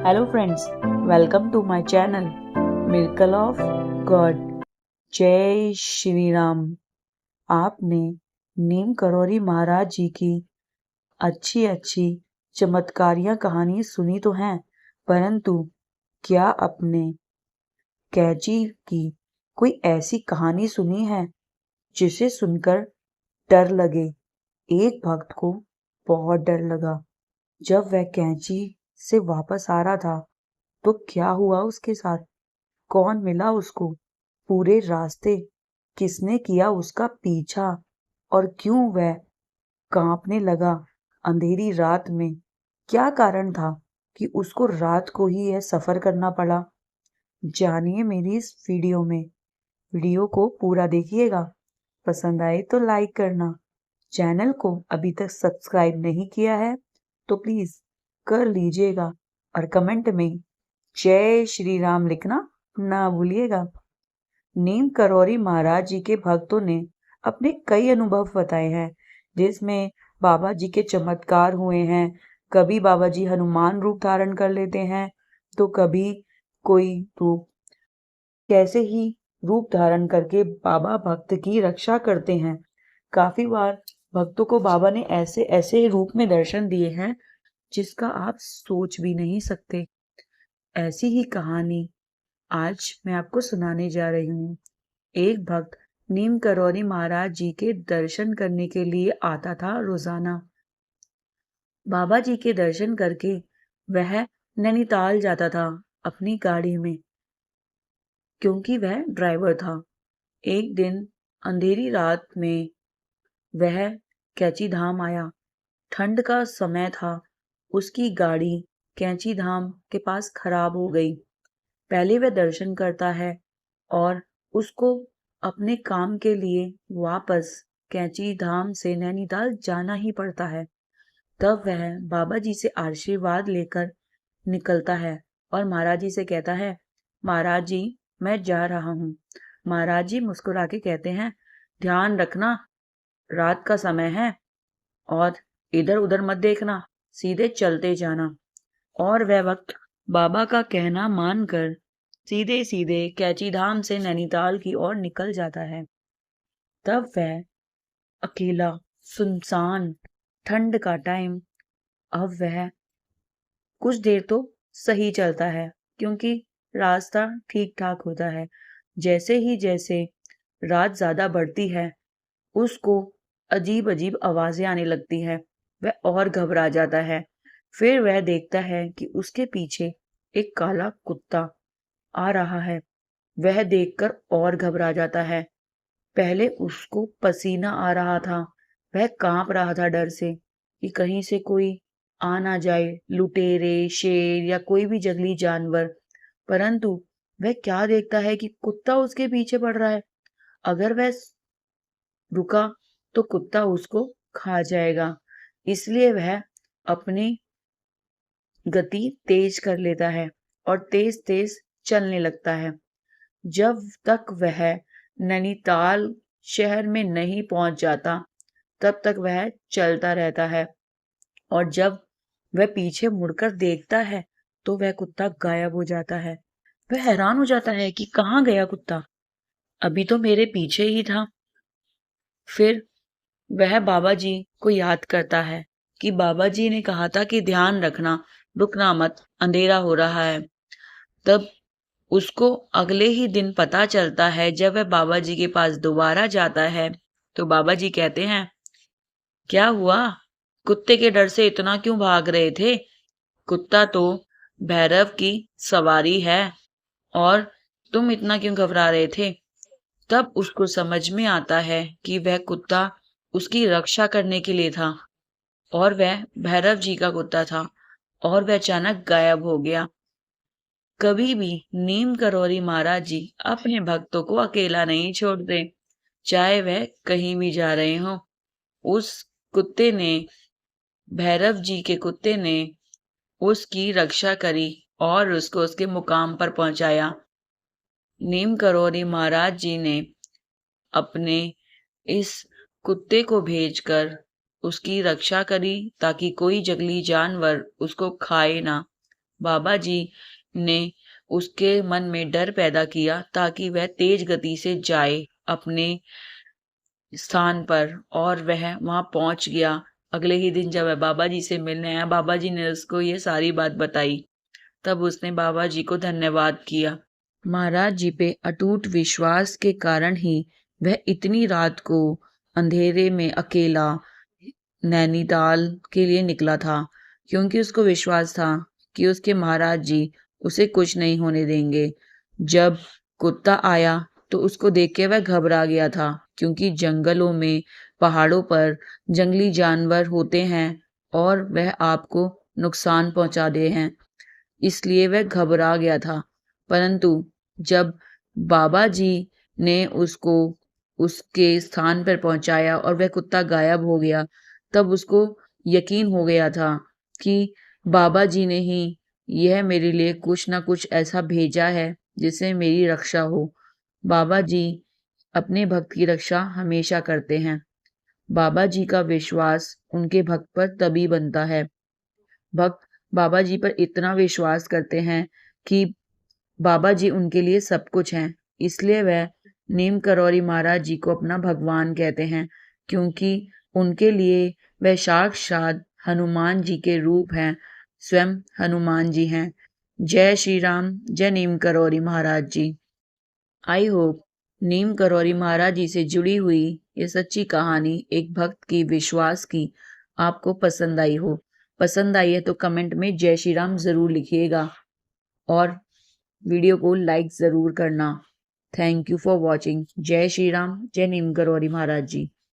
Hello friends, welcome to my channel miracle of God. जय श्री राम। आपने नीम करौरी महाराज जी की अच्छी अच्छी चमत्कारियां कहानी सुनी तो हैं, परंतु क्या आपने कैची की कोई ऐसी कहानी सुनी है जिसे सुनकर डर लगे? एक भक्त को बहुत डर लगा जब वह कैंची से वापस आ रहा था। तो क्या हुआ उसके साथ? कौन मिला उसको पूरे रास्ते? किसने किया उसका पीछा? और क्यों वह कांपने लगा अंधेरी रात में? क्या कारण था कि उसको रात को ही यह सफर करना पड़ा? जानिए मेरी इस वीडियो में। वीडियो को पूरा देखिएगा। पसंद आए तो लाइक करना। चैनल को अभी तक सब्सक्राइब नहीं किया है तो प्लीज कर लीजिएगा और कमेंट में जय श्री राम लिखना ना भूलिएगा। नीम करौरी महाराज जी के भक्तों ने अपने कई अनुभव बताए हैं, जिसमें बाबा जी के चमत्कार हुए हैं। कभी बाबा जी हनुमान रूप धारण कर लेते हैं तो कभी कोई रूप, कैसे ही रूप धारण करके बाबा भक्त की रक्षा करते हैं। काफी बार भक्तों को बाबा ने ऐसे ऐसे रूप में दर्शन दिए हैं जिसका आप सोच भी नहीं सकते। ऐसी ही कहानी आज मैं आपको सुनाने जा रही हूँ। एक भक्त नीम करौरी महाराज जी के दर्शन करने के लिए आता था रोजाना। बाबा जी के दर्शन करके वह नैनीताल जाता था अपनी गाड़ी में, क्योंकि वह ड्राइवर था। एक दिन अंधेरी रात में वह कैंची धाम आया। ठंड का समय था। उसकी गाड़ी कैंची धाम के पास खराब हो गई। पहले वह दर्शन करता है और उसको अपने काम के लिए वापस कैंची धाम से नैनीताल जाना ही पड़ता है। तब वह बाबा जी से आशीर्वाद लेकर निकलता है और महाराज जी से कहता है, महाराज जी मैं जा रहा हूँ। महाराज जी मुस्कुरा के कहते हैं, ध्यान रखना, रात का समय है और इधर उधर मत देखना, सीधे चलते जाना। और वह वक्त बाबा का कहना मानकर सीधे सीधे कैंची धाम से नैनीताल की ओर निकल जाता है। तब वह अकेला, सुनसान, ठंड का टाइम। अब वह कुछ देर तो सही चलता है क्योंकि रास्ता ठीक ठाक होता है। जैसे रात ज्यादा बढ़ती है उसको अजीब अजीब आवाजें आने लगती है। वह और घबरा जाता है। फिर वह देखता है कि उसके पीछे एक काला कुत्ता आ रहा है। वह देखकर और घबरा जाता है। पहले उसको पसीना आ रहा था। वह कांप रहा था डर से कि कहीं से कोई आ ना जाए, लुटेरे, शेर या कोई भी जंगली जानवर। परंतु वह क्या देखता है कि कुत्ता उसके पीछे पड़ रहा है। अगर वह रुका तो कुत्ता उसको खा जाएगा। इसलिए वह अपनी गति तेज कर लेता है और तेज तेज चलने लगता है। जब तक वह नैनीताल शहर में नहीं पहुंच जाता तब तक वह चलता रहता है। और जब वह पीछे मुड़कर देखता है तो वह कुत्ता गायब हो जाता है। वह हैरान हो जाता है कि कहाँ गया कुत्ता, अभी तो मेरे पीछे ही था। फिर वह बाबा जी को याद करता है कि बाबा जी ने कहा था कि ध्यान रखना, रुकना मत, अंधेरा हो रहा है। तब उसको अगले ही दिन पता चलता है, जब वह बाबा जी के पास दोबारा जाता है तो बाबा जी कहते हैं, क्या हुआ, कुत्ते के डर से इतना क्यों भाग रहे थे? कुत्ता तो भैरव की सवारी है और तुम इतना क्यों घबरा रहे थे? तब उसको समझ में आता है कि वह कुत्ता उसकी रक्षा करने के लिए था और वह भैरव जी का कुत्ता था और वह अचानक गायब हो गया। कभी भी नीम करौरी महाराज जी अपने भक्तों को अकेला नहीं छोड़ते, चाहे वह कहीं भी जा रहे हों। उस कुत्ते ने, भैरव जी के कुत्ते ने उसकी रक्षा करी और उसको उसके मुकाम पर पहुंचाया। नीम करौरी महाराज जी ने अपने इस कुत्ते को भेजकर उसकी रक्षा करी ताकि कोई जंगली जानवर उसको खाए ना। बाबा जी ने उसके मन में डर पैदा किया ताकि वह तेज गति से जाए अपने स्थान पर, और वह वहां पहुंच गया। अगले ही दिन जब वह बाबा जी से मिलने आया, बाबा जी ने उसको ये सारी बात बताई। तब उसने बाबा जी को धन्यवाद किया। महाराज जी पे अटूट विश्वास के कारण ही वह इतनी रात को अंधेरे में अकेला नैनीताल के लिए निकला था, क्योंकि उसको विश्वास था कि उसके महाराज जी उसे कुछ नहीं होने देंगे। जब कुत्ता आया तो उसको देख के वह घबरा गया था, क्योंकि जंगलों में, पहाड़ों पर जंगली जानवर होते हैं और वह आपको नुकसान पहुंचाते हैं, इसलिए वह घबरा गया था। परंतु जब बाबा जी ने उसको उसके स्थान पर पहुंचाया और वह कुत्ता गायब हो गया, तब उसको यकीन हो गया था कि बाबा जी ने ही यह मेरे लिए कुछ ना कुछ ऐसा भेजा है जिससे मेरी रक्षा हो। बाबा जी अपने भक्त की रक्षा हमेशा करते हैं। बाबा जी का विश्वास उनके भक्त पर तभी बनता है। भक्त बाबा जी पर इतना विश्वास करते हैं कि बाबा जी उनके लिए सब कुछ हैं। इसलिए वह नीम करौरी महाराज जी को अपना भगवान कहते हैं, क्योंकि उनके लिए वह साक्षात हनुमान जी के रूप हैं, स्वयं हनुमान जी हैं। जय श्री राम, जय नीम करौरी महाराज जी। आई होप नीम करौरी महाराज जी से जुड़ी हुई ये सच्ची कहानी एक भक्त की विश्वास की आपको पसंद आई हो। पसंद आई है तो कमेंट में जय श्री राम जरूर लिखिएगा और वीडियो को लाइक जरूर करना। Thank you for watching. जय श्री राम, जय नीम करौरी महाराज जी।